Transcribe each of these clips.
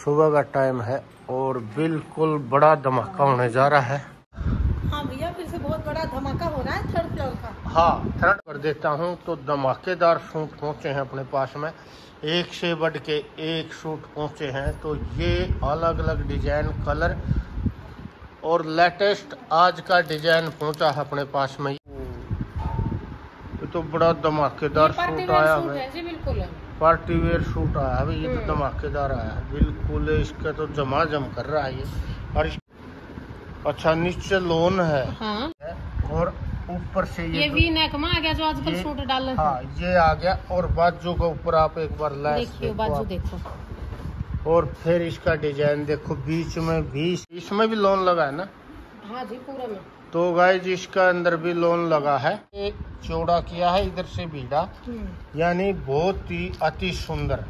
सुबह का टाइम है और बिल्कुल बड़ा धमाका होने जा रहा है। हाँ भैया, फिर से बहुत बड़ा धमाका हो रहा है थर्ड फ्लोर का। हाँ, थर्ड कर देता हूँ। तो धमाकेदार सूट पहुँचे हैं अपने पास में, एक से बढ़ के एक सूट पहुँचे हैं। तो ये अलग अलग डिजाइन, कलर और लेटेस्ट आज का डिजाइन पहुँचा है अपने पास में। ये तो बड़ा धमाकेदार सूट आया है, बिल्कुल पार्टी वेयर सूट आया है। ये तो धमाकेदार आया है बिल्कुल, इसका तो जमाजम कर रहा है ये। और अच्छा, नीचे लोन है। हाँ। और ऊपर से ये वी नेक में आ गया जो आजकल सूट डाल रहे हैं। हाँ, ये आ गया। और बाजू के ऊपर आप एक बार लेस देखो, बाजू देखो। और फिर इसका डिजाइन देखो, बीच में भी, इसमें भी लोन लगा है ना। हाँ जी, पूरा में। तो गाइस इसका अंदर भी लोन लगा है, एक चौड़ा किया है, इधर से भीड़ा, यानी बहुत ही अति सुंदर,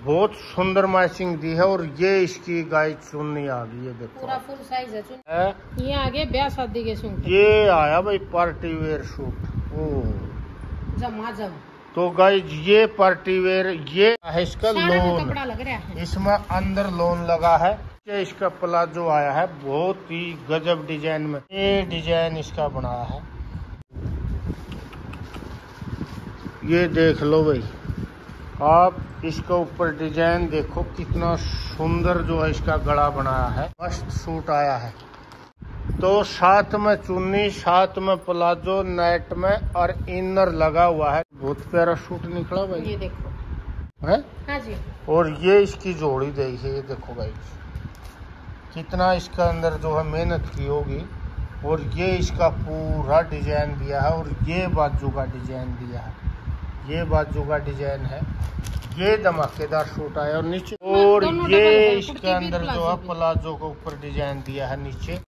बहुत सुंदर मैचिंग दी है। और ये इसकी गाइस चुन्नी आ गई है, देखो पूरा फुल साइज है। ये आगे ब्याह शादी के सूट, ये आया भाई पार्टी वेयर सूट। ओ जमाजम। तो गाइस ये पार्टी वेयर, ये है इसका लोन, कपड़ा लग रहा है, इसमें अंदर लोन लगा है। इसका प्लाजो आया है बहुत ही गजब डिजाइन में, ये डिजाइन इसका बनाया है। ये देख लो भाई आप, इसके ऊपर डिजाइन देखो कितना सुंदर जो है इसका गला बनाया है, मस्त सूट आया है। तो साथ में चुन्नी, साथ में प्लाजो, नेट में और इनर लगा हुआ है। बहुत प्यारा सूट निकला भाई, ये देखो है। हाँ जी। और ये इसकी जोड़ी देखिए, ये देखो भाई कितना इसका अंदर जो है मेहनत की होगी। और ये इसका पूरा डिजाइन दिया है, और ये बाजू का डिजाइन दिया है, ये बाजू का डिजाइन है। ये धमाकेदार सूट आया। और नीचे, और ये इसके अंदर जो है प्लाजो के ऊपर डिजाइन दिया है नीचे।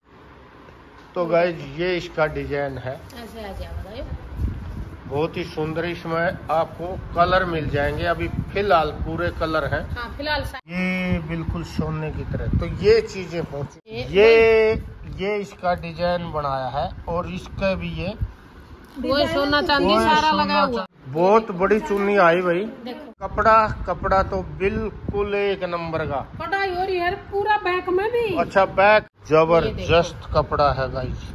तो गाइस ये इसका डिजाइन है, बहुत ही सुंदर। इसमें आपको कलर मिल जाएंगे, अभी फिलहाल पूरे कलर हैं। हाँ, फिलहाल ये बिल्कुल सोने की तरह। तो ये चीजें पहुंची, ये इसका डिजाइन बनाया है। और इसका भी ये वो सोना चांदी सारा लगा हुआ, बहुत बड़ी चुन्नी आई भाई। कपड़ा तो बिल्कुल एक नंबर का, कढ़ाई हो रही है पूरा बैक में भी। अच्छा, बैक जबरदस्त कपड़ा है गाइस।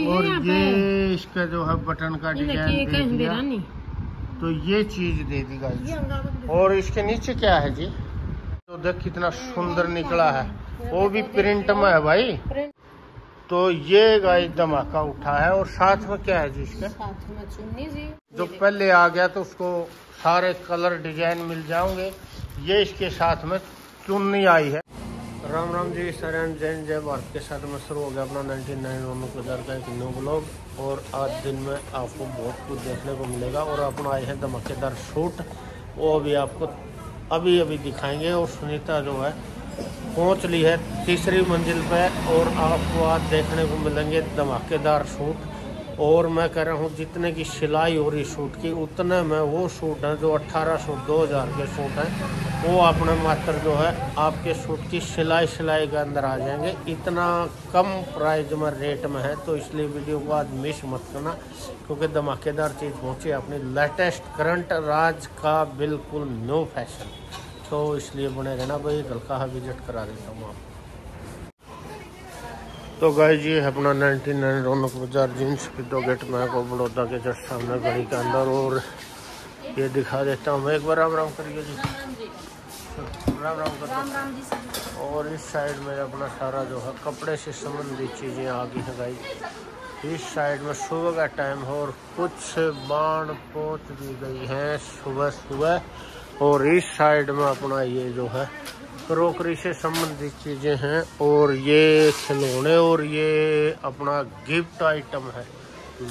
और ये इसका जो है बटन का डिजाइन दे दिया, तो ये चीज दे दी गाइस। और इसके नीचे क्या है जी, तो देख कितना सुंदर निकला है, वो भी प्रिंट में है भाई। तो ये गाइस धमाका उठा है। और साथ में क्या है जी, इसके साथ में चुन्नी जी, जो पहले आ गया तो उसको सारे कलर डिजाइन मिल जाओगे। ये इसके साथ में चुन्नी आई है। राम राम जी, सरण जैन जय भारत के साथ में शुरू हो गया अपना 99 का एक न्यू ब्लॉग। और आज दिन में आपको बहुत कुछ देखने को मिलेगा। और अपना आए हैं धमाकेदार सूट, वो भी आपको अभी दिखाएंगे। और सुनीता जो है पहुंच ली है तीसरी मंजिल पे, और आपको आज देखने को मिलेंगे धमाकेदार सूट। और मैं कह रहा हूँ जितने की सिलाई हो रही सूट की, उतने में वो सूट हैं जो 1800 2000 के सूट हैं, वो अपने मात्र जो है आपके सूट की सिलाई के अंदर आ जाएंगे। इतना कम प्राइस में, रेट में है। तो इसलिए वीडियो को आज मिस मत करना, क्योंकि धमाकेदार चीज़ पहुँची अपनी लेटेस्ट करंट राज का बिल्कुल न्यू फैशन। तो इसलिए बने रहना भाई, हल्का विजिट करा देता हूँ आपको। तो गाइस ये है अपना 99 रौनक बाजार जींस पिद्दो गेट में को बड़ौदा के जस्ट सामने गली के अंदर। और ये दिखा देता हूँ मैं एक बार। राम राम करिए जी, राम राम कर। और इस साइड में अपना सारा जो है कपड़े से संबंधित चीज़ें आ गई हैं गाइस। इस साइड में सुबह का टाइम है और कुछ बाण पहुँच दी गई हैं सुबह। और इस साइड में अपना ये जो है क्रोकरी से संबंधित चीज़ें हैं। और ये खिलौने, और ये अपना गिफ्ट आइटम है।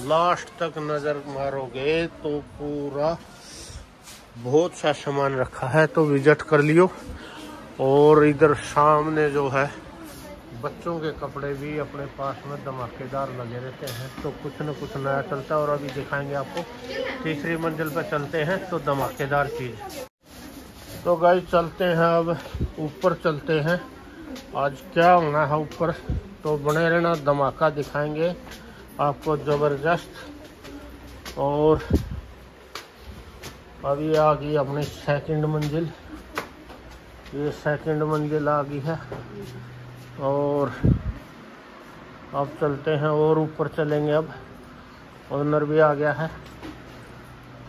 लास्ट तक नज़र मारोगे तो पूरा बहुत सा सामान रखा है, तो विजिट कर लियो। और इधर सामने जो है बच्चों के कपड़े भी अपने पास में धमाकेदार लगे रहते हैं, तो कुछ न कुछ नया चलता है। और अभी दिखाएंगे आपको, तीसरी मंजिल पर चलते हैं तो धमाकेदार चीज़। तो गाइस चलते हैं, अब ऊपर चलते हैं। आज क्या होना है ऊपर, तो बने रहना, धमाका दिखाएंगे आपको ज़बरदस्त। और अभी आ गई अपनी सेकंड मंजिल। ये सेकंड मंजिल आ गई है और अब चलते हैं और ऊपर चलेंगे। अब ओनर भी आ गया है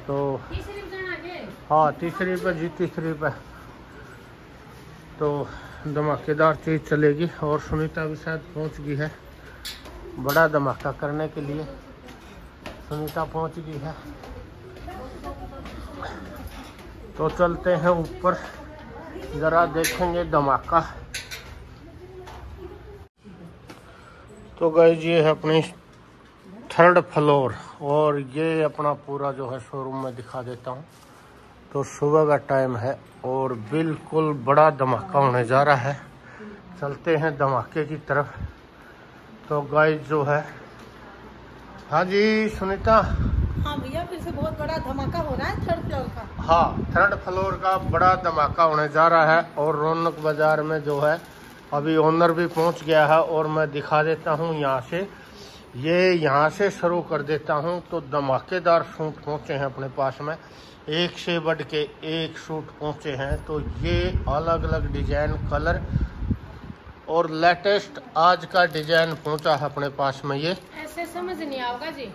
तो हाँ तीसरी पे जी, तीसरी पे तो धमाकेदार चीज़ चलेगी। और सुनीता भी शायद पहुंच गई है, बड़ा धमाका करने के लिए सुनीता पहुंच गई है। तो चलते हैं ऊपर, ज़रा देखेंगे धमाका। तो गाइस ये है अपनी 3rd फ्लोर और ये अपना पूरा जो है शोरूम में दिखा देता हूँ। तो सुबह का टाइम है और बिल्कुल बड़ा धमाका होने जा रहा है। चलते हैं धमाके की तरफ। तो गाइस जो है, हाँ जी सुनीता। हाँ भैया, फिर से बहुत बड़ा धमाका हो रहा है 3rd फ्लोर का। हाँ 3rd फ्लोर का बड़ा धमाका होने जा रहा है। और रौनक बाजार में जो है अभी ओनर भी पहुंच गया है और मैं दिखा देता हूं यहाँ से। ये यहाँ से शुरू कर देता हूं। तो धमाकेदार सूट पहुंचे हैं अपने पास में, एक से बढ़ के एक सूट पहुंचे हैं। तो ये अलग अलग डिजाइन, कलर और लेटेस्ट आज का डिजाइन पहुंचा है अपने पास में। ये ऐसे समझ नहीं आओगा जी,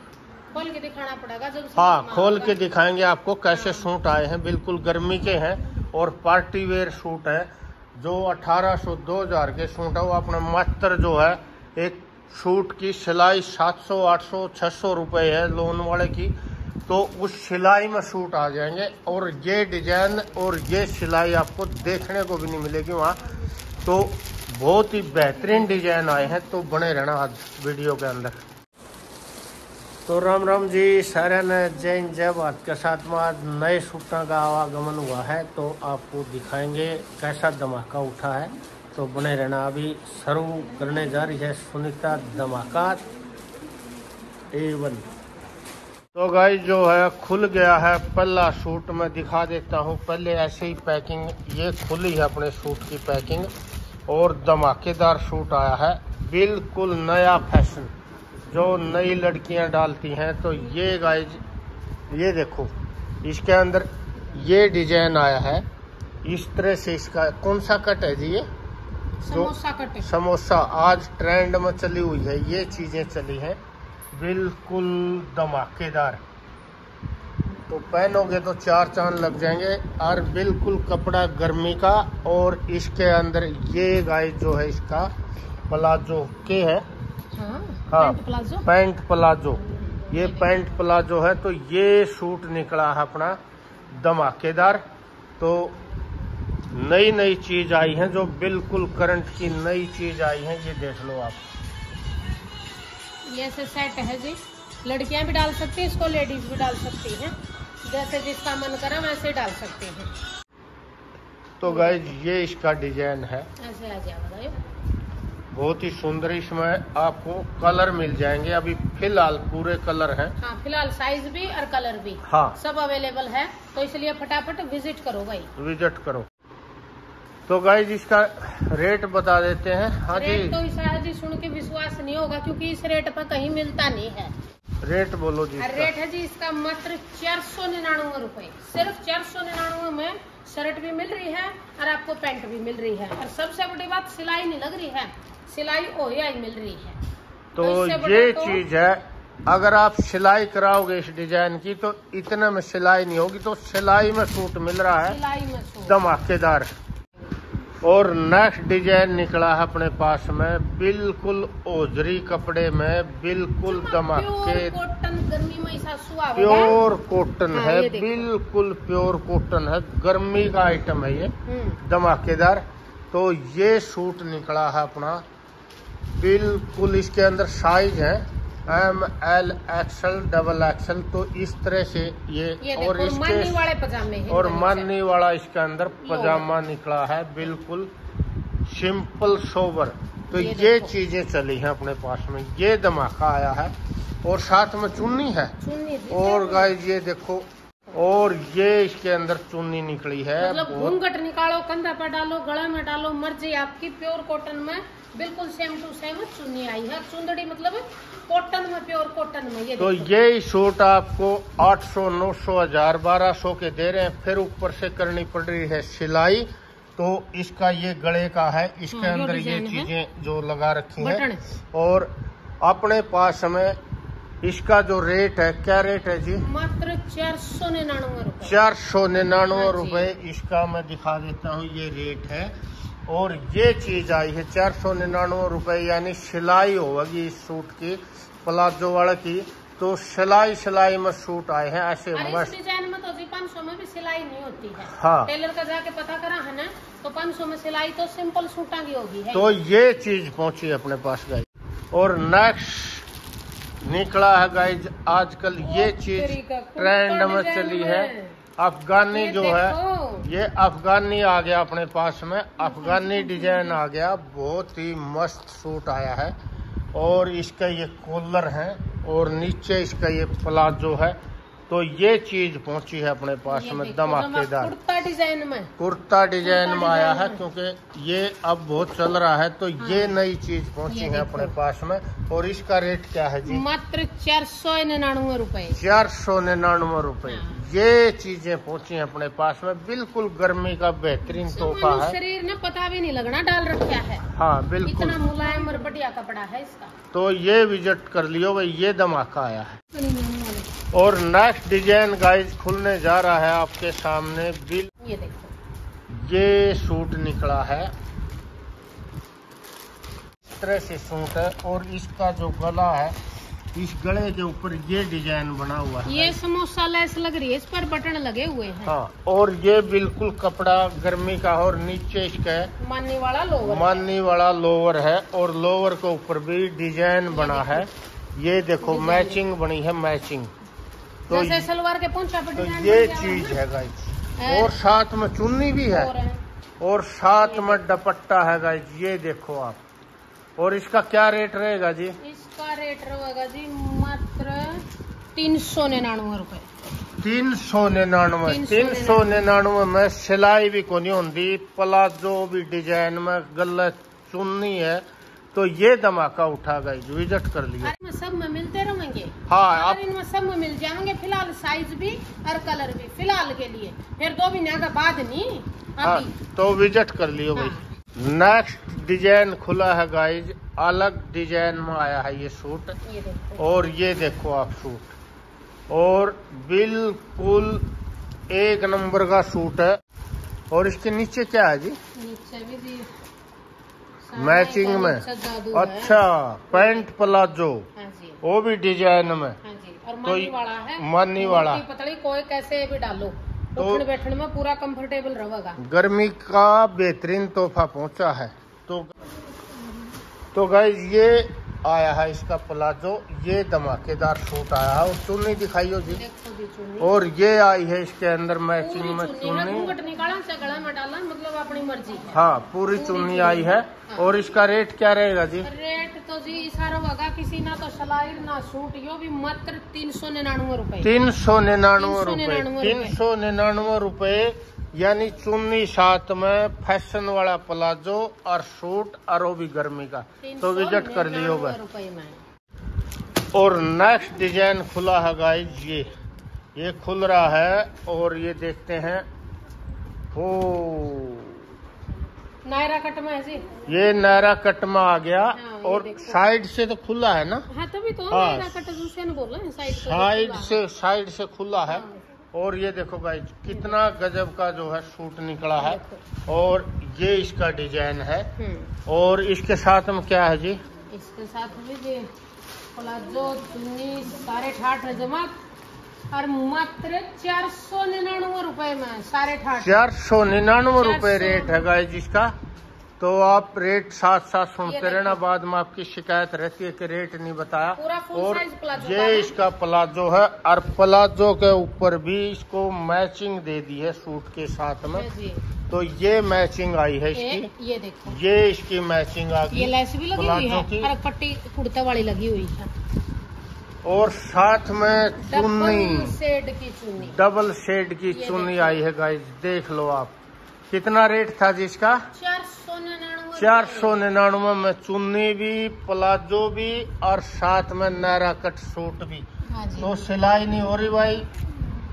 खोल के दिखाना पड़ेगा जब। हाँ खोल के दिखाएंगे आपको कैसे सूट आए हैं। बिल्कुल गर्मी के हैं और पार्टी वेयर सूट है। जो 1800 2000 के सूट है वो अपना मात्र जो है एक सूट की सिलाई 700 800 600 रुपये है लोन वाले की। तो उस सिलाई में सूट आ जाएंगे और ये डिजाइन और ये सिलाई आपको देखने को भी नहीं मिलेगी वहाँ। तो बहुत ही बेहतरीन डिजाइन आए हैं। तो बने रहना आज वीडियो के अंदर। तो राम राम जी सारे ने, जय हिंद जय भारत के साथ में आज नए सूटों का आवागमन हुआ है। तो आपको दिखाएंगे कैसा धमाका उठा है। तो बने रहना, अभी शुरू करने जा रही है सुनीता धमाका A1। तो गाइस जो है खुल गया है पहला सूट, मैं दिखा देता हूँ। पहले ऐसे ही पैकिंग, ये खुली है अपने सूट की पैकिंग और धमाकेदार सूट आया है। बिल्कुल नया फैशन जो नई लड़कियां डालती हैं। तो ये गाइस ये देखो, इसके अंदर ये डिजाइन आया है इस तरह से। इसका कौन सा कट है जी? ये समोसा कट है। समोसा आज ट्रेंड में चली हुई है, ये चीजें चली हैं बिल्कुल धमाकेदार। तो पहनोगे तो 4 चांद लग जाएंगे। और बिल्कुल कपड़ा गर्मी का। और इसके अंदर ये गाइस जो है इसका प्लाजो के है। हाँ पैंट प्लाजो, ये पैंट प्लाजो है। तो ये सूट निकला है अपना धमाकेदार। तो नई नई चीज आई है, जो बिल्कुल करंट की नई चीज आई है। ये देख लो आप, ये ऐसे सेट है जी, लड़कियां भी डाल सकती हैं इसको, लेडीज भी डाल सकती हैं, जैसे जिसका मन करे वैसे डाल सकते हैं। तो गाइस ये इसका डिजाइन है, ऐसे आ जाएगा। बहुत ही सुंदर। इसमें आपको कलर मिल जाएंगे। अभी फिलहाल पूरे कलर हैं। हाँ फिलहाल साइज भी और कलर भी हाँ सब अवेलेबल है। तो इसलिए फटाफट विजिट करो भाई, विजिट करो। तो गाइस इसका रेट बता देते हैं। हाँ जी, रेट तो शायद जी सुन के विश्वास नहीं होगा क्योंकि इस रेट पर कहीं मिलता नहीं है। रेट बोलो जी। रेट है जी इसका मात्र 499 रुपए। सिर्फ 499 में शर्ट भी मिल रही है और आपको पैंट भी मिल रही है। और सबसे बड़ी बात, सिलाई नहीं लग रही है, सिलाई ओहियाई मिल रही है। तो ये चीज है, अगर आप सिलाई कराओगे इस डिजाइन की तो इतने में सिलाई नहीं होगी। तो सिलाई में सूट मिल रहा है, सिलाई में सूट धमाकेदार। और नेक्स्ट डिजाइन निकला है अपने पास में बिल्कुल ओजरी कपड़े में, बिल्कुल धमाके कॉटन, गर्मी में ऐसा सुहावगा। प्योर कॉटन हाँ, है, बिल्कुल प्योर कॉटन है, गर्मी का आइटम है ये धमाकेदार। तो ये सूट निकला है अपना बिल्कुल। इसके अंदर साइज है ML XL XXL। तो इस तरह से ये और इसके मानी वाले पजामे हैं। और मानी वाला इसके अंदर पजामा निकला है, बिल्कुल सिंपल सोबर। तो ये चीजें चली हैं अपने पास में। ये धमाका आया है और साथ में चुन्नी है। और गाइस ये देखो, और ये इसके अंदर चुन्नी निकली है। मतलब घूंघट निकालो, कंधा पर डालो, गले में डालो, मर्जी आपकी। प्योर कॉटन में बिल्कुल सेम टू सेम चुन्नी आई है। चुंदड़ी मतलब कॉटन में, प्योर कॉटन में। ये तो ये सूट आपको 800 900 1000 1200 के दे रहे हैं। फिर ऊपर से करनी पड़ रही है सिलाई तो इसका ये गले का है, इसके अंदर ये चीजें जो लगा रखी है। और अपने पास में इसका जो रेट है, क्या रेट है जी? मात्र 499 रुपए। 499 रुपए इसका मैं दिखा देता हूँ, ये रेट है। और ये चीज आई है 499 रुपए, यानी सिलाई होगी इस सूट की, प्लाजो वाले की। तो सिलाई में सूट आए हैं ऐसे मस्त डिजाइन में। तो जी 500 में भी सिलाई नहीं होती है। हाँ, टेलर का जाके पता करा है ना, तो 500 में सिलाई तो सिंपल सूटा की होगी है। तो ये चीज पहुंची अपने पास गाइज। और नेक्स्ट निकला है गाइज आजकल ये चीज ट्रेंड में चली है, अफगानी जो है, ये अफगानी आ गया अपने पास में। अफगानी डिजाइन आ गया, बहुत ही मस्त सूट आया है। और इसका ये कॉलर है और नीचे इसका ये प्लाजो है। तो ये चीज पहुंची है अपने पास में धमाकेदार, कुर्ता डिजाइन में आया है, क्योंकि ये अब बहुत चल रहा है। तो ये नई चीज पहुंची है अपने पास में। और इसका रेट क्या है जी? मात्र 499 रुपए। 499 रुपए ये चीजें पहुंची हैं अपने पास में। बिल्कुल गर्मी का बेहतरीन तोहफा है। शरीर ने पता भी नहीं लगना डाल रखा है। हाँ बिल्कुल, इतना मुलायम और बढ़िया कपड़ा है इसका। तो ये विजिट कर लियो भाई, ये धमाका आया है। और नेक्स्ट डिजाइन गाइज खुलने जा रहा है आपके सामने। ये देखो, ये सूट निकला है, इस तरह से सूट है। और इसका जो गला है, इस गले के ऊपर ये डिजाइन बना हुआ है। ये समोसा लेस लग रही है, इस पर बटन लगे हुए हैं। हाँ, और ये बिल्कुल कपड़ा गर्मी का। और नीचे इसका माननी वाला लोवर है। और लोवर के ऊपर भी डिजाइन बना है। ये देखो मैचिंग बनी है, मैचिंग। तो जैसे सलवार के पोंछा पर तो ये चीज है गाइज। और साथ में चुन्नी भी है, और साथ में दुपट्टा है गाइज, ये देखो आप। और इसका क्या रेट रहेगा जी? इसका रेट रहेगा जी मात्र 399 रुपए। 399 में सिलाई भी कोनी होती, प्लाजो भी डिजाइन में, गलत चुन्नी है। तो ये धमाका उठा गई, विजिट कर लिया। सब में मिलते रहेंगे। हाँ, आप इनमें सब में मिल जाएंगे। फिलहाल साइज भी और कलर भी फिलहाल के लिए, फिर 2 महीने का बाद नहीं। हाँ, तो विजिट कर लियो भाई। नेक्स्ट डिजाइन खुला है गाइज, अलग डिजाइन में आया है ये सूट। ये देखो। और ये देखो आप सूट, और बिल्कुल एक नंबर का सूट है। और इसके नीचे क्या है जी? नीचे भी मैचिंग में। अच्छा, पैंट प्लाजो, वो भी डिजाइन में। और मानी वाला है, मानी वाला पतली, कोई कैसे भी डालो, तो बैठने में पूरा कंफर्टेबल रहेगा। गर्मी का बेहतरीन तोहफा पहुंचा है। तो गाइज ये आया है इसका प्लाजो, ये धमाकेदार सूट आया है। और चुन्नी दिखाइयो जी। और ये आई है इसके अंदर मैचिंग में चुन्नी, गला में डाला, मतलब अपनी मर्जी। हाँ, पूरी चुन्नी आई है। और इसका रेट क्या रहेगा जी? रेट तो जी इशारा होगा, किसी ना तो सलाई ना सूट, यो भी मात्र 399 रुपए। 399 रुपए, यानी चुन्नी साथ में, फैशन वाला प्लाजो और सूट, और वो भी गर्मी का। तो विजिट कर लियो भाई। और नेक्स्ट डिजाइन खुला है गाइज, ये खुल रहा है। और ये देखते हैं, ओ नायरा कट में है जी। ये नायरा कट में आ गया। हाँ, और साइड से तो खुला है ना? हाँ, तभी तो हाँ, नायरा कट दूसरे ने बोला है, साइड से खुला है। और ये देखो गाइज, कितना गजब का जो है सूट निकला है। और ये इसका डिजाइन है। और इसके साथ में क्या है जी? इसके साथ में जी प्लाजो, चुन्नी, सारे ठाठ है जमा। और मात्र 499 रुपए में 499 रुपए रेट है गाइज इसका। तो आप रेट साथ सुनते रहना, बाद में आपकी शिकायत रहती है कि रेट नहीं बताया। और ये इसका प्लाजो है, और प्लाजो के ऊपर भी इसको मैचिंग दे दी है सूट के साथ में। तो ये मैचिंग आई है इसकी, ये देखो, ये इसकी मैचिंग आ गई। ये लेस भी लगी हुई है, और पट्टी कुर्ता वाली लगी हुई है। और साथ में चुन्नी, डबल शेड की चुन्नी आई है गाइज, देख लो आप। कितना रेट था जी इसका? 499 में चुन्नी भी, प्लाजो भी, और साथ में नायरा कट सूट भी। तो सिलाई नहीं हो रही भाई,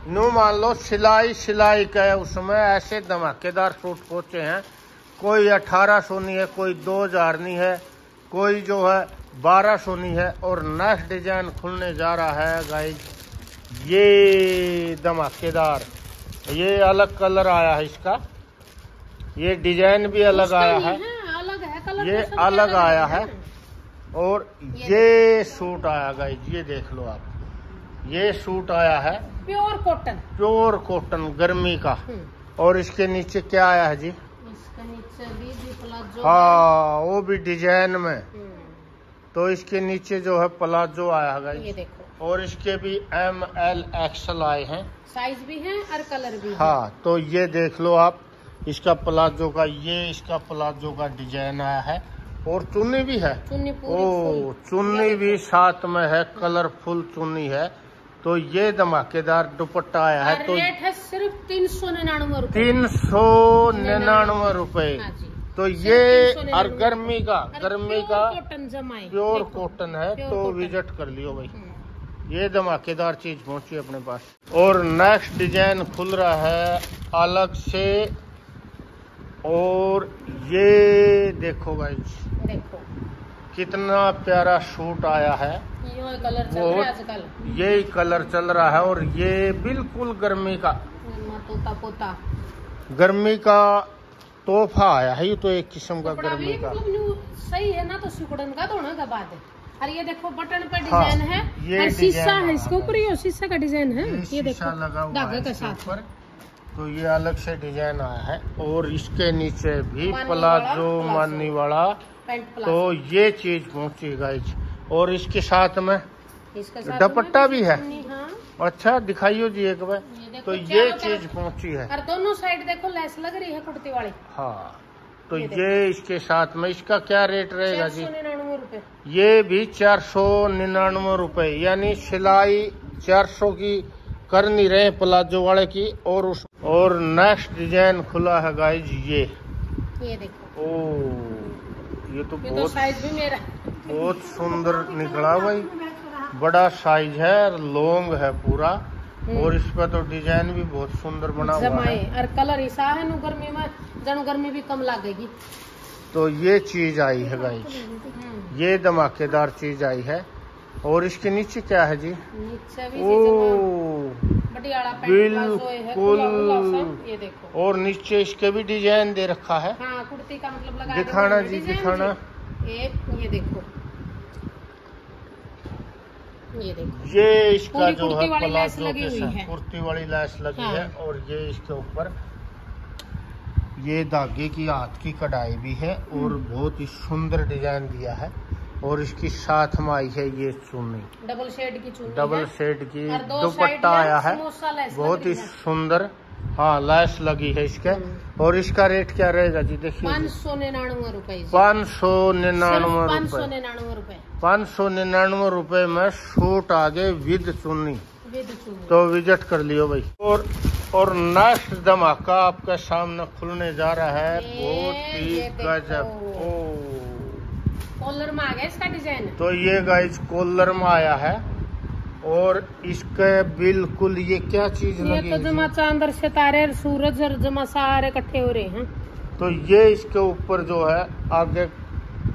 नो मान लो सिलाई का है, उसमें ऐसे धमाकेदार सूट पहुंचे हैं। कोई 1800 नहीं है, कोई 2000 नहीं है, कोई जो है 1200 नहीं है। और नेक्स्ट डिजाइन खुलने जा रहा है गाइज, ये धमाकेदार, ये अलग कलर आया है इसका, ये डिजाइन भी अलग आया है, अलग है कलर, ये अलग आया है। और ये सूट आया गाइज, ये देख लो आप, ये सूट आया है प्योर कॉटन गर्मी का। और इसके नीचे क्या आया है जी? इसके नीचे भी प्लाजो, हाँ वो भी डिजाइन में। तो इसके नीचे जो है प्लाजो आया है गाइज, ये देखो। और इसके भी ML XL आए हैं, साइज भी है और कलर भी है। हाँ तो ये देख लो आप, इसका प्लाजो का, ये इसका प्लाजो का डिजाइन आया है। और चुन्नी भी है, चुन्नी पूरी ओ चुन्नी भी साथ में है, कलरफुल चुन्नी है। तो ये धमाकेदार दुपट्टा आया है। तो रेट है सिर्फ 399 रुपए, 399 रुपए। हाँ जी। तो ये और गर्मी का कॉटन जमाए, प्योर कॉटन है। तो विजिट कर लियो भाई, ये धमाकेदार चीज पहुंची अपने पास। और नेक्स्ट डिजाइन खुल रहा है अलग से। और ये देखो गाइस, देखो कितना प्यारा सूट आया है, ये कलर चल रहा है आजकल, यही कलर चल रहा है। और ये बिल्कुल गर्मी का पोता गर्मी का तोहफा आया है। ये तो एक किस्म का गर्मी का सही है ना। तो सिकुड़न का धोने का बाद है। और ये देखो बटन पे हाँ, डिजाइन है, ये और शीशा है इसके डिजाइन ऊपर, ये शीशा का डिजाइन है। ये देखो लगा हुआ धागे है के इसके साथ। ऊपर। तो ये अलग से डिजाइन आया है। और इसके नीचे भी प्लाजो मानी वाला, तो ये चीज पहुंची गाइज। और इसके साथ में दुपट्टा भी है। हाँ। अच्छा दिखाइयो जी एक बार। तो ये चीज पहुंची है। और दोनों साइड देखो लेस लग रही है कुर्ती वाली। हाँ तो ये इसके साथ में, इसका क्या रेट रहेगा जी? 499 रुपए। ये भी 499 रुपए, यानी सिलाई 400 की कर नहीं रहे प्लाजो वाले की। और नेक्स्ट डिजाइन खुला है गाइज, ये देखो। ओ ये तो बहुत साइज भी मेरा बहुत सुंदर निकला भाई, बड़ा साइज है, लॉन्ग है पूरा। और इस पर तो डिजाइन भी बहुत सुंदर बना हुआ है। और कलर ऐसा है नु गर्मी में जन गर्मी भी कम लगेगी। तो ये चीज आई है गाइज, ये धमाकेदार चीज आई है। और इसके नीचे क्या है जी? नीचे भी बिल्कुल। ये देखो। और नीचे इसके भी डिजाइन दे रखा है। हाँ, कुर्ती का मतलब लगा दिखाना जी, दिखाना। ये देखो, ये देखो, ये इसका जो है प्लाजो के साथ कुर्ती वाली लैस लगी है। और ये इसके ऊपर ये धागे की हाथ की कढ़ाई भी है। और बहुत ही सुंदर डिजाइन दिया है। और इसकी साथ में आई है ये चुन्नी, डबल शेड की चुन्नी, डबल शेड की दुपट्टा आया है, बहुत ही सुंदर। हाँ लैस लगी है इसके। और इसका रेट क्या रहेगा जी? देखिए 599 रुपए। 599 रुपए। 599 रुपए में सूट आगे विद चुन्नी। तो विजिट कर लियो भाई। और नेक्स्ट धमाका आपके सामने खुलने जा रहा है, बहुत ही गजब। कॉलर में आ गया इसका डिजाइन। तो ये गाइज कॉलर में आया है। और इसके बिल्कुल ये क्या चीज लगी? ये तो जमा चांद सितारे सूरज और जमा सारे इकट्ठे हो रहे हैं। तो ये इसके ऊपर जो है आगे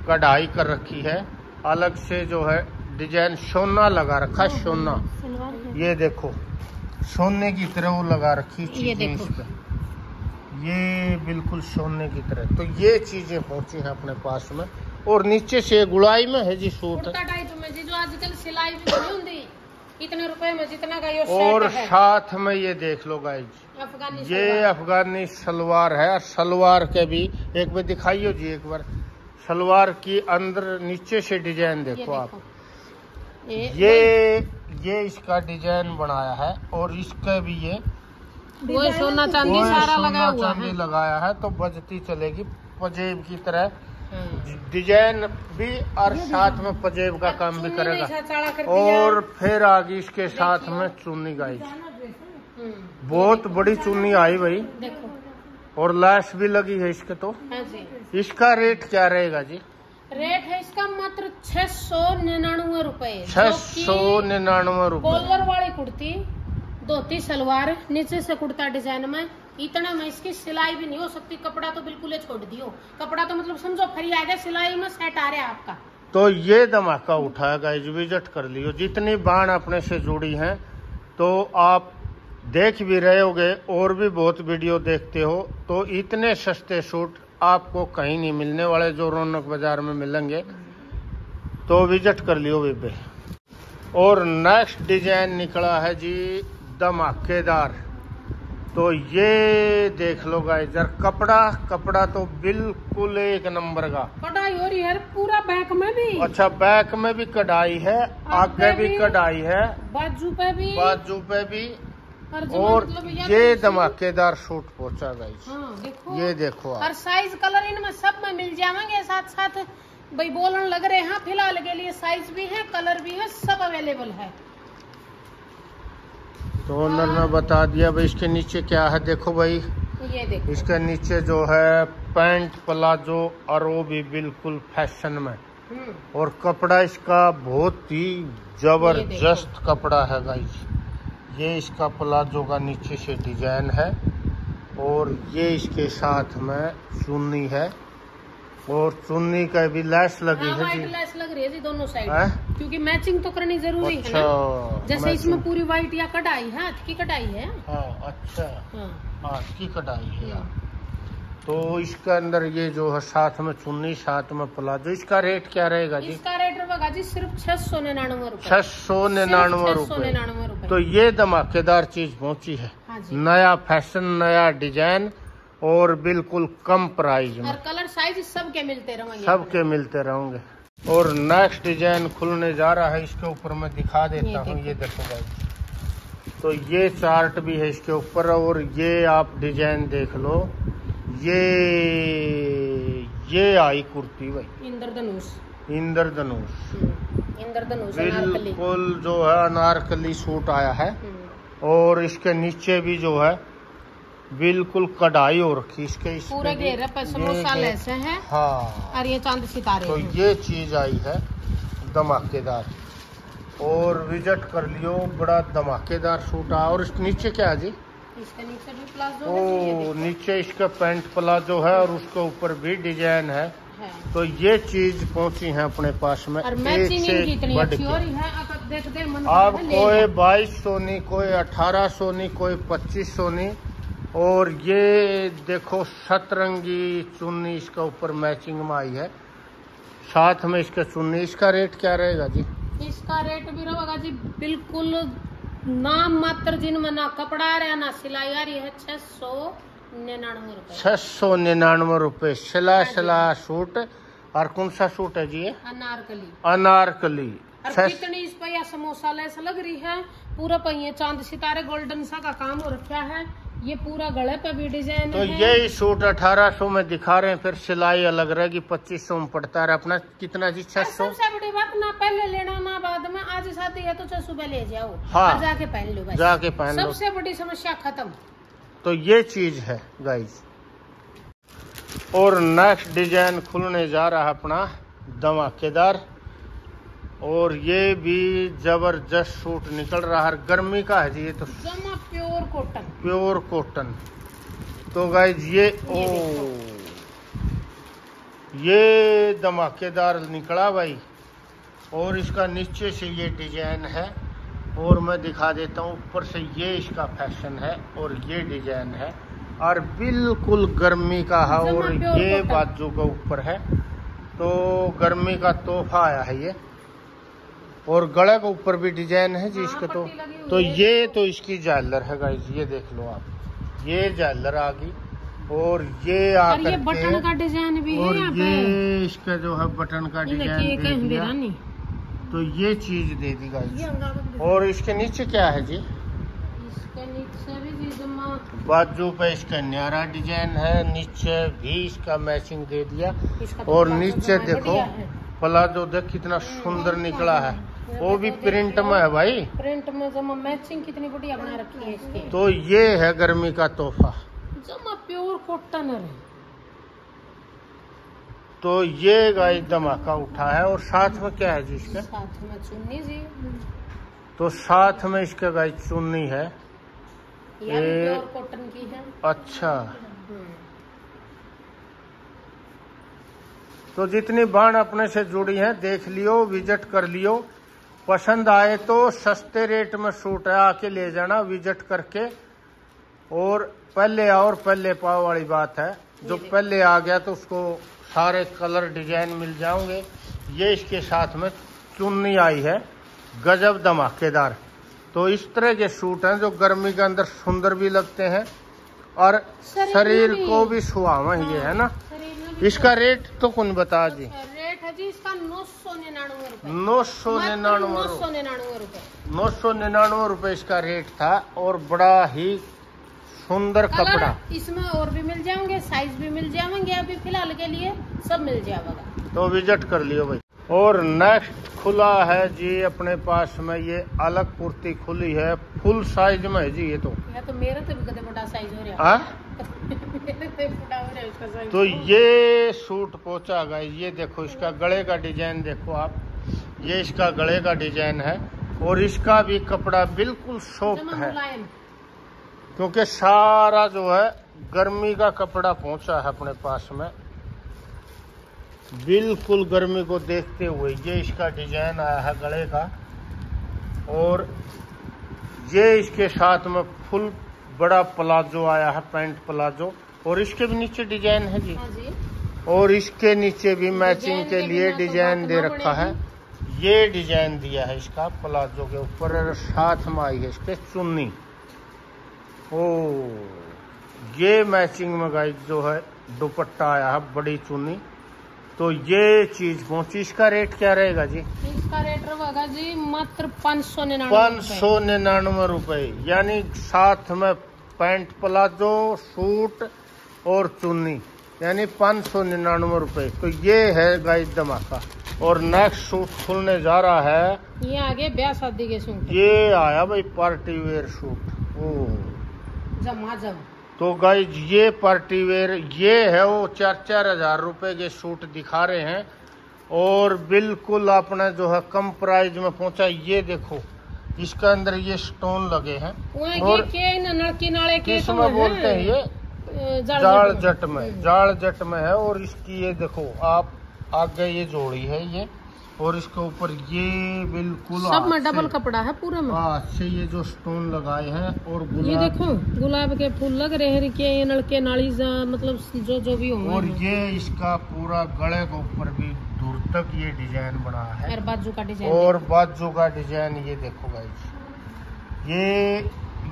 कढ़ाई कर रखी है, अलग से जो है डिजाइन सोना लगा रखा है, सोना। ये देखो सोने की तरह वो लगा रखी चीजें इस पे, ये बिल्कुल सोने की तरह। तो ये चीजें पहुंची हैं अपने पास में। और नीचे से गुड़ाई में है जी सूट, टाइप में जी, जो आजकल सिलाई भी नहीं होती इतने रुपए में जितना का ये और साथ में ये देख लो गाइज, ये अफगानी सलवार है। सलवार के भी एक बार दिखाइयो जी, एक बार सलवार की अंदर नीचे से डिजाइन देखो आप। ये इसका डिजाइन बनाया है। और इसका भी ये वो सोना चांदी सारा लगा हुआ चांदी लगाया है। तो बजती चलेगी पजेब की तरह डिजाइन भी, और साथ में पजेब का काम भी करेगा। और फिर आगे इसके साथ में चुन्नी गाइज, बहुत बड़ी चुन्नी आई भाई। और लैस भी लगी है इसके। तो इसका रेट क्या रहेगा जी? रेट है इसका मात्र 699 रुपए। 699 रुपए। कॉलर वाली कुर्ती धोती सलवार, नीचे से कुर्ता डिजाइन में, इतना में इसकी सिलाई भी नहीं हो सकती। कपड़ा तो बिल्कुल ही छोड़ दियो, कपड़ा तो मतलब समझो फ्री आ गया, सिलाई में सेट आ रहा है आपका। तो ये धमाका उठाया गाइस, विजिट कर लियो। जितनी बाण अपने से जुड़ी हैं तो आप देख भी रहे होगे और भी बहुत वीडियो देखते हो, तो इतने सस्ते सूट आपको कहीं नहीं मिलने वाले जो रौनक बाजार में मिलेंगे। तो विजिट कर लियो बेबे। और नेक्स्ट डिजाइन निकला है जी धमाकेदार। तो ये देख लो गाइस, जर कपड़ा तो बिल्कुल एक नंबर का। कढ़ाई हो रही है पूरा बैक में भी। अच्छा, बैक में भी कढ़ाई है, आगे भी कढ़ाई है, बाजू पे भी और ये धमाकेदार सूट पहुंचा गाइस। हाँ, देखो ये देखो आप। और साइज कलर इनमें सब में मिल जाएंगे। साथ साथ भाई बोलन लग रहे हैं फिलहाल के लिए, साइज भी है, कलर भी है, सब अवेलेबल है। तो ओनर ने बता दिया भाई। इसके नीचे क्या है देखो भाई, ये देखो इसके नीचे जो है पैंट प्लाजो, और वो भी बिल्कुल फैशन में। और कपड़ा इसका बहुत ही जबरदस्त कपड़ा है गाइस। ये इसका प्लाजो का नीचे से डिजाइन है, और ये इसके साथ में चुन्नी है, और चुन्नी का भी लैस लगी है जी। लैस लग रही है जी दोनों साइड, क्योंकि मैचिंग तो करनी जरूरी है ना। जैसे इसमें पूरी व्हाइट या कढ़ाई है, हाथ की कढ़ाई है। हाँ, अच्छा, हाथ की कढ़ाई है। तो इसके अंदर ये जो है साथ में चुन्नी, साथ में प्लाजो। इसका रेट क्या रहेगा जी? इसका रेट रहेगा जी सिर्फ 699 रुपए। 699 रुपए। तो ये धमाकेदार चीज पहुंची है, नया फैशन, नया डिजाइन, और बिल्कुल कम प्राइस में। और कलर साइज सबके मिलते रहेंगे। और नेक्स्ट डिजाइन खुलने जा रहा है, इसके ऊपर मैं दिखा देता हूँ। ये देखो भाई, तो ये चार्ट भी है इसके ऊपर, और ये आप डिजाइन देख लो। ये आई कुर्ती भाई, इंद्रधनुष बिल्कुल जो है अनारकली सूट आया है। और इसके नीचे भी जो है बिल्कुल कढ़ाई हो रखी इसके, पूरा घेरा पे समोसा लेस है। हाँ, और ये चांद सितारे। तो ये चीज आई है धमाकेदार, और विजिट कर लियो। बड़ा धमाकेदार सूट आ। और इस नीचे क्या है जी? इसके नीचे भी प्लाजो है। नीचे इसका पैंट प्लाजो है, और उसके ऊपर भी डिजाइन है। तो ये चीज पहुंची है अपने पास में। और मैचिंग इतनी अच्छी हो रही है, अब कोई 2200 नहीं, कोई 1800 नहीं, कोई 2500 नहीं। और ये देखो सतरंगी चुन्नी इसका ऊपर मैचिंग में आई है, साथ में इसका चुन्नी। इसका रेट क्या रहेगा जी? इसका रेट भी रहेगा जी बिल्कुल नाम मात्र, जिनमें ना कपड़ा आ रहा ना सिलाई आ रही है। 699 रुपए। 699 रुपए सिला सूट। और कौन सा सूट है जी? अनारकली। कितनी इस पे या समोसा लेस लग रही है, पूरा पहिए चांद सितारे गोल्डन सा का काम हो रखा है। ये पूरा गले पे भी डिजाइन तो है। यही सूट 1800 में दिखा रहे हैं, फिर सिलाई अलग रहेगी, 2500 में पड़ता है अपना। कितना जी? 600। सबसे बड़ी बात, ना पहले लेना ना बाद में। आज शादी है तो 600 सुबह ले जाओ। हाँ, जाके पहन लो, जाके पहन लो। सबसे बड़ी समस्या खत्म। तो ये चीज है गाइस। और नेक्स्ट डिजाइन खुलने जा रहा है अपना धमाकेदार, और ये भी जबरदस्त सूट निकल रहा है। गर्मी का है जी ये, तो जमा प्योर कॉटन। तो गाइस ये धमाकेदार निकला भाई। और इसका नीचे से ये डिजाइन है, और मैं दिखा देता हूँ। ऊपर से ये इसका फैशन है, और ये डिजाइन है, और बिल्कुल गर्मी का है। और ये बाजू का ऊपर है, तो गर्मी का तोहफा आया है ये। और गले के ऊपर भी डिजाइन है जी इसका। तो ये तो इसकी झालर है गाइस, ये देख लो आप, ये झालर आ गई। और ये आकर ये बटन का डिजाइन भी है, और ये इसका जो है बटन का डिजाइन दे दिया। तो ये चीज दे दी गाइस। और इसके नीचे क्या है जी? इसके नीचे भी बाजू पे इसका न्यारा डिजाइन है, नीचे भी इसका मैचिंग दे दिया। और नीचे देखो प्लाजो, देख कितना सुंदर निकला है, वो भी प्रिंट में है भाई। प्रिंट में जमा मैचिंग कितनी बढ़िया बना रखी है इसकी। तो ये है गर्मी का तोहफा, जमा प्योर कॉटन है। तो ये गाइस धमाका उठा है। और साथ में क्या है जी इसका? साथ में चुन्नी जी। तो साथ में इसका गाइस चुन्नी है, ये प्योर कॉटन की है। अच्छा, तो जितनी बाण अपने से जुड़ी हैं देख लियो, विजिट कर लियो। पसंद आए तो सस्ते रेट में सूट है, आके ले जाना विजिट करके। और पहले आओ और पहले पाओ वाली बात है, जो पहले आ गया तो उसको सारे कलर डिजाइन मिल जाओगे। ये इसके साथ में चुन्नी आई है, गजब धमाकेदार। तो इस तरह के सूट हैं जो गर्मी के अंदर सुंदर भी लगते हैं और शरीर को भी सुहावा ये है ना। इसका रेट तो कौन बता जी? रेट है जी इसका 999 रुपए। 999 रुपए इसका रेट था। और बड़ा ही सुंदर कपड़ा। इसमें और भी मिल जाएंगे, साइज भी मिल जाएंगे, अभी फिलहाल के लिए सब मिल जाएगा। तो विजिट कर लियो भाई। और नेक्स्ट खुला है जी अपने पास में, ये अलग कुर्ती खुली है, फुल साइज में है जी। ये तो मेरे तो भी बड़ा साइज हो रहा है। तो ये सूट पहुंचा गया। ये देखो इसका गले का डिजाइन देखो आप, ये इसका गले का डिजाइन है। और इसका भी कपड़ा बिल्कुल सॉफ्ट है, क्योंकि सारा जो है गर्मी का कपड़ा पहुंचा है अपने पास में, बिल्कुल गर्मी को देखते हुए। ये इसका डिजाइन आया है गले का। और ये इसके साथ में फुल बड़ा प्लाजो आया है, पैंट प्लाजो। और इसके भी नीचे डिजाइन है जी। और इसके नीचे भी मैचिंग के लिए डिजाइन दे रखा है। ये डिजाइन दिया है इसका प्लाजो के ऊपर, साथ में आई है इसके चुन्नी। ओ ये मैचिंग में गाइस जो है दुपट्टा आया है, बड़ी चुन्नी। तो ये चीज पहुंची। इसका रेट क्या रहेगा जी? इसका रेट रहेगा जी मात्र 599 रुपए। यानी साथ में पैंट प्लाजो, सूट और चुन्नी, यानी 599 रुपए। तो ये है गाइस धमाका। और नेक्स्ट सूट खुलने जा रहा है, ये आगे ब्याह शादी के सूट। ये आया भाई पार्टी वेयर सूट। ओ जमाजम। तो गाइस ये पार्टी वेयर, ये है वो 4-4 हजार रुपए के सूट दिखा रहे हैं। और बिल्कुल अपना जो है कम प्राइस में पहुंचा। ये देखो इसके अंदर ये स्टोन लगे हैं। और किसमें बोलते हैं ये? जाड़ जट में, जाड़ जट में है। और इसकी ये देखो आप आगे ये जोड़ी है ये, और इसके ऊपर ये बिल्कुल सब में डबल कपड़ा है पूरा में। अच्छे ये जो स्टोन लगाए हैं। और ये देखो गुलाब के फूल लग रहे हैं कि ये नलके नाली मतलब जो भी होंगे। और ये इसका पूरा गले के ऊपर भी दूर तक ये डिजाइन बना है। और बाजू का डिजाइन, और बाजू का डिजाइन ये देखो गाइस।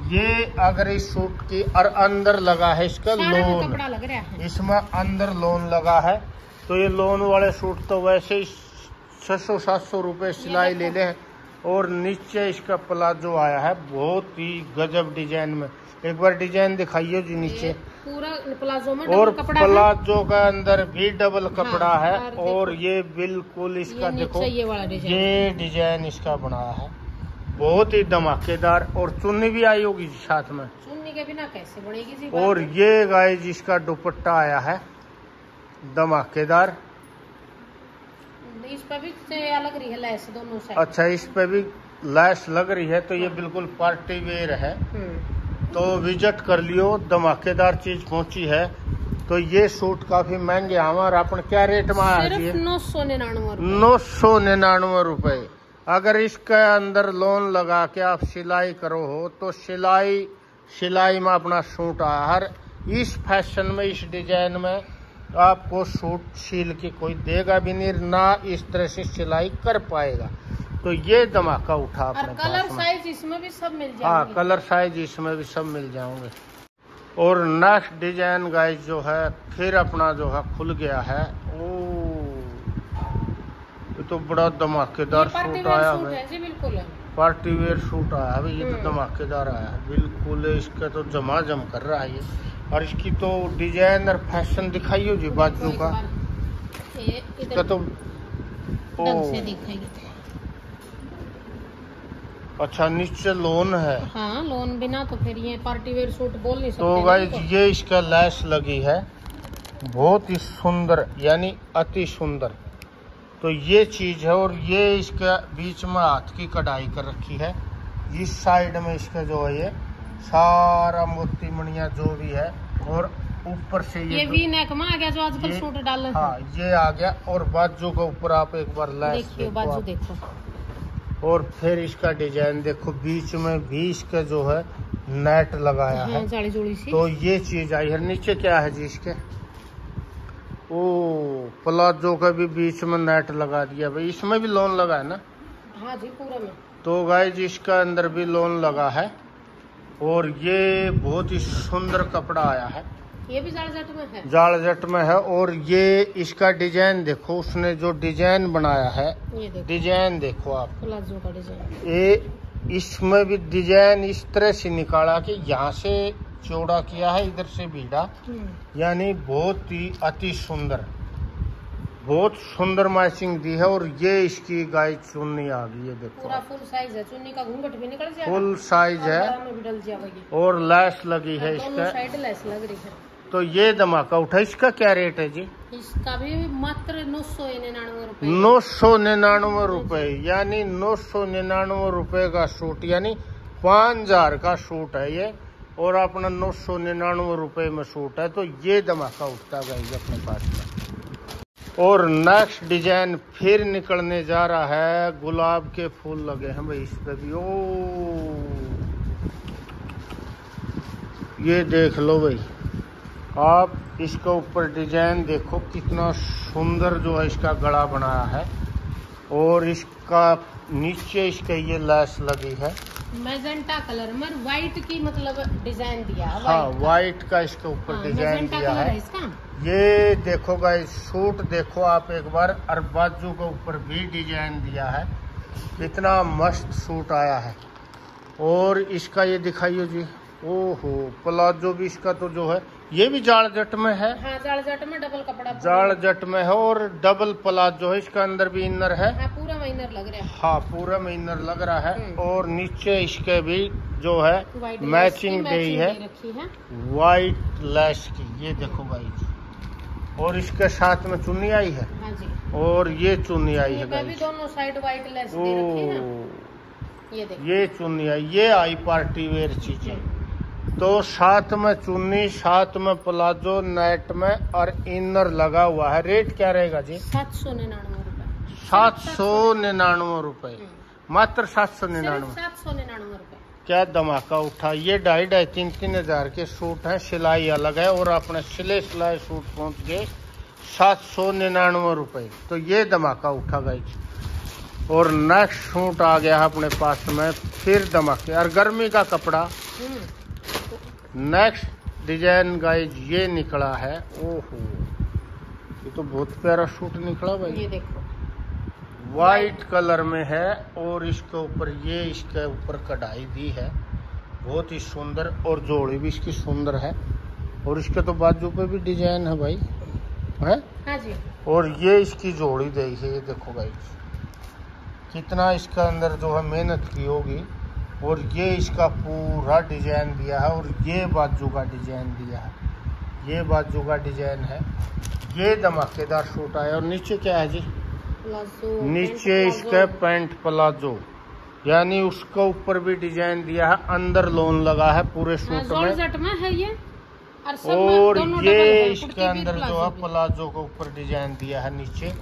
ये अगर इस सूट की और अंदर लगा है इसका लोन, कपड़ा लग रहा है इसमें अंदर लोन लगा है। तो ये लोन वाले सूट तो वैसे ही 600-700 रुपए सिलाई ले लें। और नीचे इसका प्लाजो आया है बहुत ही गजब डिजाइन में। एक बार डिजाइन दिखाइए जी नीचे। पूरा प्लाजो में और कपड़ा प्लाजो का अंदर भी डबल कपड़ा है। और और ये बिल्कुल इसका देखो ये वाला डिजाइन, ये डिजाइन इसका बनाया है बहुत ही धमाकेदार। और चुन्नी भी आई होगी साथ में, चुन्नी के बिना कैसे बनेगी जी। और ये गाइस इसका दुपट्टा आया है धमाकेदार। इस पे भी अलग रही है लैस दोनों साइड। अच्छा, इस पे भी लैस लग रही है। तो ये बिल्कुल पार्टी वेयर है। तो विजिट कर लियो, धमाकेदार चीज पहुंची है। तो ये सूट काफी महंगे हमारा अपन क्या रेट में आया? 999 रुपए। अगर इसके अंदर लोन लगा के आप सिलाई करो हो तो सिलाई में अपना सूट आया। हर इस फैशन में, इस डिजाइन में आपको सूट सील के कोई देगा भी नहीं, ना इस तरह से सिलाई कर पाएगा। तो ये धमाका उठा अपने पास। कलर साइज इसमें भी सब मिल जाएंगे। हाँ, कलर साइज इसमें भी सब मिल जाएंगे। और नेक्स्ट डिजाइन गाइस जो है फिर अपना जो है खुल गया है। ओ ये तो बड़ा धमाकेदार सूट आया है, बिल्कुल पार्टी वेयर सूट आया है। ये तो धमाकेदार आया है बिल्कुल। इसका तो जमाजम कर रहा है ये। और इसकी तो डिजाइन और फैशन दिखाइयो जी बाजू का। इसका तो अच्छा नीचे लोन है। हाँ, लोन बिना तो फिर ये पार्टी वेयर सूट बोल नहीं सकते। तो गाइस ये इसका लैस लगी है बहुत ही सुंदर, यानी अति सुंदर। तो ये चीज है। और ये इसका बीच में हाथ की कढ़ाई कर रखी है। इस साइड में इसका जो है ये सारा मोती मणिया जो भी है, और ऊपर से ये वी नेक में आ गया जो आजकल सूट डाल। हाँ ये आ गया, और बाजू के ऊपर आप एक बार लैस देखिए बाजू देखो, और फिर इसका डिजाइन देखो, बीच में भी इसका जो है नेट लगाया है, जाली जोड़ी सी। तो ये चीज आई है। नीचे क्या है जी इसके, ओ प्लाजो का भी बीच में नेट लगा दिया भाई, इसमें भी लोन लगा है ना? हाँ जी पूरा में। तो गाइस इसका अंदर भी लोन लगा है, और ये बहुत ही सुंदर कपड़ा आया है, ये भी जालजट में है, जालजट में है। और ये इसका डिजाइन देखो, उसने जो डिजाइन बनाया है, ये देखो डिजाइन देखो आप, प्लाजो का डिजाइन। ये इसमें भी डिजाइन इस तरह से निकाला कि यहाँ से चौड़ा किया है, इधर से भीड़ा, यानी बहुत ही अति सुंदर, बहुत सुंदर मैचिंग दी है। और ये इसकी गाय चुन्नी आ गई है, देखो पूरा फुल साइज है, चुन्नी का घूंघट भी निकल जाएगा, फुल साइज है, में भी डल जाएगी, और लैस लगी है दोनों इसका। साइड लैस लग रही है। तो ये धमाका उठा। इसका क्या रेट है जी? इसका भी मात्र 999 रुपए। 999 रुपए, यानी 999 रुपए का सूट, यानी 5000 का सूट है ये, और अपना 999 रुपए में सूट है। तो ये धमाका उठता गई अपने पास में। और नेक्स्ट डिजाइन फिर निकलने जा रहा है, गुलाब के फूल लगे हैं भाई इस पे भी। ओ ये देख लो भाई आप, इसके ऊपर डिजाइन देखो कितना सुंदर जो है इसका गला बनाया है, और इसका नीचे इसके ये लैस लगी है मैजेंटा कलर में, व्हाइट की मतलब डिजाइन दिया है। हाँ व्हाइट का इसके ऊपर डिजाइन दिया है इसका। ये देखो गाइस सूट देखो आप एक बार, और बाजू के ऊपर भी डिजाइन दिया है, इतना मस्त सूट आया है। और इसका ये दिखाइए जी, ओहो प्लाजो भी इसका तो जो है ये भी जालजट में है। हाँ जालजट में डबल कपड़ा, जालजट में है, और डबल प्लाजो है, इसका अंदर भी इनर है। हाँ पूरा में इनर लग रहा है। हाँ पूरा में इनर लग रहा है, और नीचे इसके भी जो है मैचिंग दी है व्हाइट लैश की, ये देखो भाई। और इसके साथ में चुन्नी आई है। हाँ जी। और ये चुन्नी आई है भी दोनों साइड व्हाइट लैस दे रखी है। ये देखो ये चुन्नी आई, ये आई पार्टी वेयर चीजें। तो साथ में चुन्नी, साथ में प्लाजो नेट में, और इनर लगा हुआ है। रेट क्या रहेगा जी? 799 रुपए। 799 रुपए, मात्र 799। 799 रुपए। क्या धमाका उठा। ये 2,500-3,000 हजार के सूट हैं, सिलाई अलग है, और अपने सिले सिलाई सूट पहुंच गए 799 रुपए। तो ये धमाका उठा गई। और नेक्स्ट सूट आ गया अपने पास में, फिर धमाके, और गर्मी का कपड़ा। नेक्स्ट डिजाइन गाइज ये निकला है, ओहो ये तो बहुत प्यारा सूट निकला भाई। ये देखो वाइट कलर में है, और इसके ऊपर ये इसके ऊपर कढ़ाई दी है, बहुत ही सुंदर, और जोड़ी भी इसकी सुंदर है। और इसके तो बाजू पे भी डिजाइन है भाई, है? हाँ जी। और ये इसकी जोड़ी दी है, ये देखो गाइज कितना इसका अंदर जो है मेहनत की होगी। और ये इसका पूरा डिजाइन दिया है, और ये बाजू का डिजाइन दिया है, ये बाजू का डिजाइन है। ये धमाकेदार सूट आया। और नीचे क्या है जी? प्लाजो। नीचे इसका पैंट प्लाजो, यानी उसके ऊपर भी डिजाइन दिया है, अंदर लोन लगा है पूरे सूट में है ये। और ये इसके अंदर जो है प्लाजो के ऊपर डिजाइन दिया है नीचे।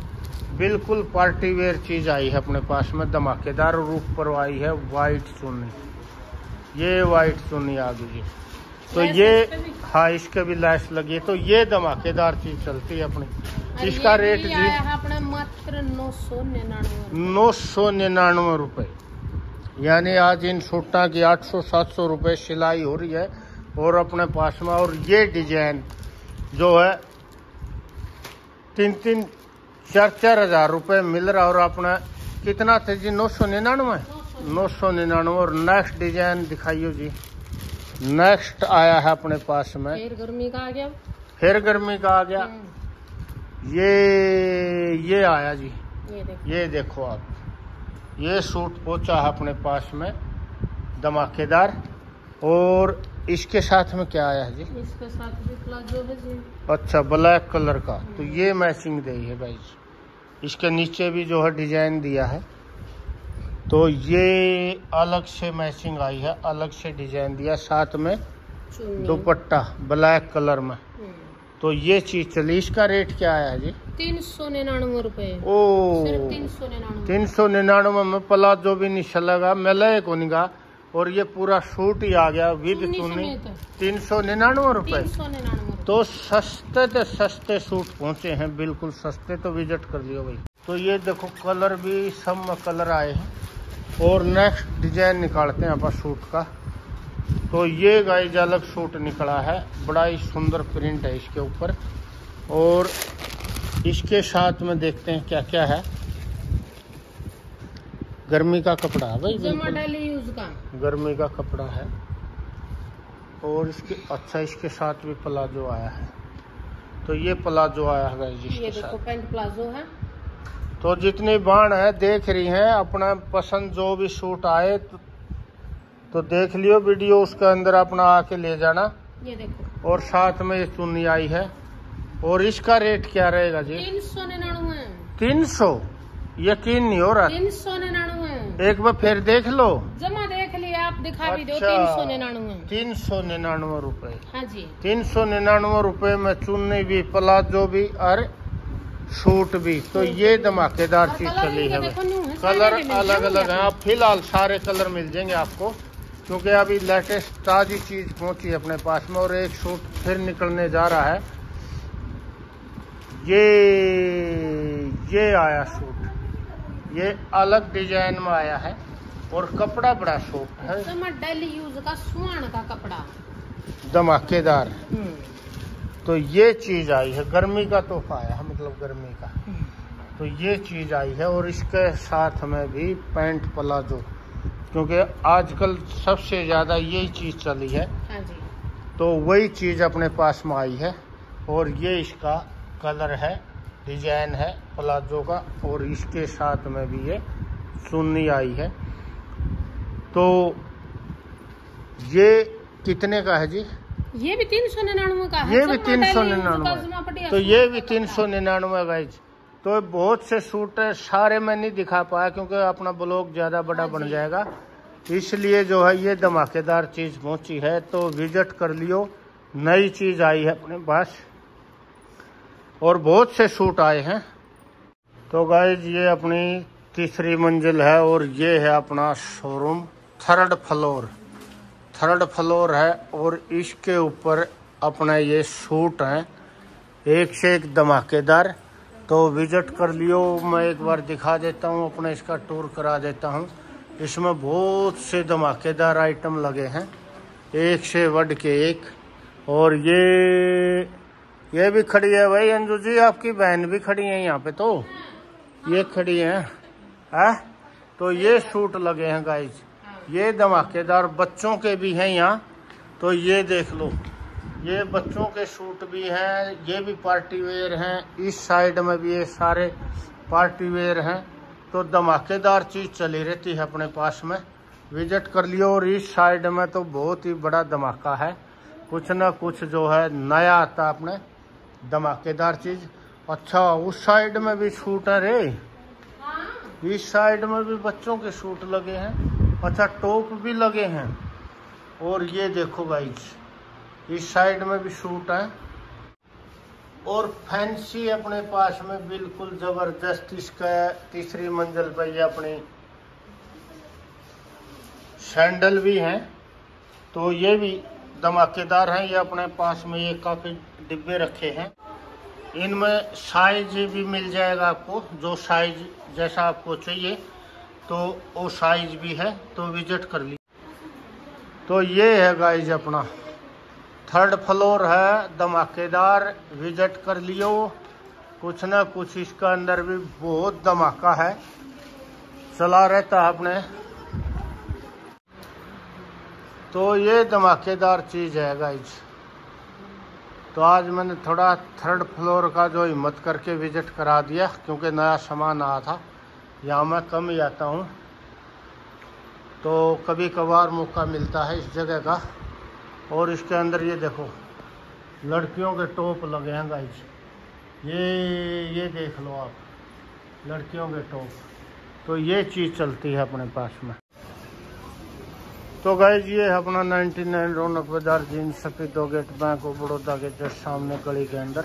बिल्कुल पार्टी वेयर चीज आई है अपने पास में, धमाकेदार। और ऊपर आई है व्हाइट चुन्नी, ये व्हाइट चुन्नी आ गई है। तो ये हाँ इसके भी लैस लगी है। तो ये धमाकेदार चीज चलती है अपनी। इसका रेट जी अपने मात्र 999 रुपए, यानी आज इन सूटा की 800-700 रुपए सिलाई हो रही है। और अपने पास में, और ये डिजाइन जो है 3-4 हजार रुपए मिल रहा। और अपना कितना थे जी? 999। और नेक्स्ट डिजाइन दिखाइयो जी। नेक्स्ट आया है अपने पास में, फिर गर्मी का आ गया। फिर गर्मी का आ गया। ये आया जी, ये देखो आप, ये सूट पहुंचा है अपने पास में, धमाकेदार। और इसके साथ में क्या आया है जी? इसके साथ भी प्लाजो है जी। अच्छा ब्लैक कलर का, तो ये मैचिंग दी है गाइस। इसके नीचे भी जो है डिजाइन दिया है, तो ये अलग से मैचिंग आई है, अलग से डिजाइन दिया, साथ में दुपट्टा ब्लैक कलर में। तो ये चीज चली, इसका रेट क्या आया जी? 399 रुपए। ओ 399 में प्लाजो भी नहीं चलेगा, मिले को नहीं गा, और ये पूरा सूट ही आ गया विद चुन्नी। 399 रुपए। तो सस्ते सूट पहुंचे हैं, बिल्कुल सस्ते। तो विजिट कर लियो भाई। तो ये देखो कलर भी सब में कलर आए हैं, और नेक्स्ट डिजाइन निकालते हैं अपन सूट का। तो ये गाइस अलग सूट निकला है, बड़ा ही सुंदर प्रिंट है इसके ऊपर, और इसके साथ में देखते हैं क्या क्या है। गर्मी का कपड़ा है भाई, डेली यूज का गर्मी का कपड़ा है। और इसके अच्छा इसके साथ भी प्लाजो आया है। तो ये प्लाजो आया है गाइस इसके ये देखो साथ। पैंट प्लाजो है। तो जितनी बाण है देख रही हैं, अपना पसंद जो भी सूट आए तो देख लियो वीडियो, उसके अंदर अपना आके ले जाना। ये देखो, और साथ में ये चुन्नी आई है। और इसका रेट क्या रहेगा जी? 399। 300? यकीन नहीं हो रहा। 399। एक बार फिर देख लो, जमा देख लिया आप, दिखा भी दो। अच्छा, 399। 399 रुपए। हाँ जी, 399 रुपए में चुन्नी भी, प्लाजो भी और सूट भी। तो ये धमाकेदार चीज चली है। कलर अलग अलग है, फिलहाल सारे कलर मिल जाएंगे आपको, क्योंकि अभी लेटेस्ट ताजी चीज पहुंची अपने पास में। और एक सूट फिर निकलने जा रहा है। ये आया सूट, ये अलग डिजाइन में आया है, और कपड़ा बड़ा सूट है, डेली यूज का सुहान का कपड़ा, धमाकेदार। तो ये चीज आई है, गर्मी का तोहफा आया है, मतलब गर्मी का। तो ये चीज आई है, और इसके साथ में भी पैंट प्लाजो, क्योंकि आजकल सबसे ज्यादा यही चीज चली है। हाँ जी। तो वही चीज अपने पास में आई है। और ये इसका कलर है, डिजाइन है प्लाजो का, और इसके साथ में भी ये चुन्नी आई है। तो ये कितने का है जी? ये भी 399 का है। ये भी 399। तो ये भी 399 गाइज। तो बहुत से सूट है, सारे मैं नहीं दिखा पाया क्योंकि अपना ब्लॉग ज्यादा बड़ा बन जाएगा, इसलिए जो है ये धमाकेदार चीज पहुंची है। तो विजिट कर लियो, नई चीज आई है अपने पास, और बहुत से सूट आए हैं। तो गाइज ये अपनी तीसरी मंजिल है, और ये है अपना शोरूम, थर्ड फ्लोर है। और इसके ऊपर अपना ये सूट है, एक से एक धमाकेदार। तो विजिट कर लियो, मैं एक बार दिखा देता हूँ, अपना इसका टूर करा देता हूँ। इसमें बहुत से धमाकेदार आइटम लगे हैं, एक से बढ़ के एक। और ये भी खड़ी है भाई अंजू जी, आपकी बहन भी खड़ी है यहाँ पे। तो ये खड़ी है। तो ये सूट लगे हैं गाइज, ये धमाकेदार बच्चों के भी हैं यहाँ। तो ये देख लो, ये बच्चों के सूट भी हैं, ये भी पार्टी वेयर हैं। इस साइड में भी ये सारे पार्टी वेयर हैं। तो धमाकेदार चीज चली रहती है अपने पास में, विजिट कर लियो। और इस साइड में तो बहुत ही बड़ा धमाका है, कुछ ना कुछ जो है नया आता अपने, धमाकेदार चीज। अच्छा, उस साइड में भी सूट है रे, इस साइड में भी बच्चों के सूट लगे हैं। अच्छा, टॉप भी लगे हैं। और ये देखो गाइज, इस साइड में भी सूट है, और फैंसी अपने पास में बिल्कुल जबरदस्त। इसका तीसरी मंजिल पर ये अपनी सैंडल भी हैं। तो ये भी धमाकेदार हैं। ये अपने पास में ये काफी डिब्बे रखे हैं, इनमें साइज भी मिल जाएगा आपको, जो साइज जैसा आपको चाहिए तो वो साइज भी है। तो विजिट कर लीजिए। तो ये है गाइज अपना थर्ड फ्लोर है, धमाकेदार, विजिट कर लियो। कुछ ना कुछ इसका अंदर भी बहुत धमाका है, चला रहता है अपने। तो ये धमाकेदार चीज है गाइज। तो आज मैंने थोड़ा थर्ड फ्लोर का जो हिम्मत करके विजिट करा दिया, क्योंकि नया सामान आया था, यहाँ मैं कम ही आता हूँ, तो कभी कभार मौका मिलता है इस जगह का। और इसके अंदर ये देखो, लड़कियों के टॉप लगे हैं गाइज, ये देख लो आप, लड़कियों के टॉप। तो ये चीज़ चलती है अपने पास में। तो गाइस ये है अपना 99 रौनक बाजार जींस सफेद गेट बैंक ऑफ बड़ौदा के जस्ट सामने गली के अंदर।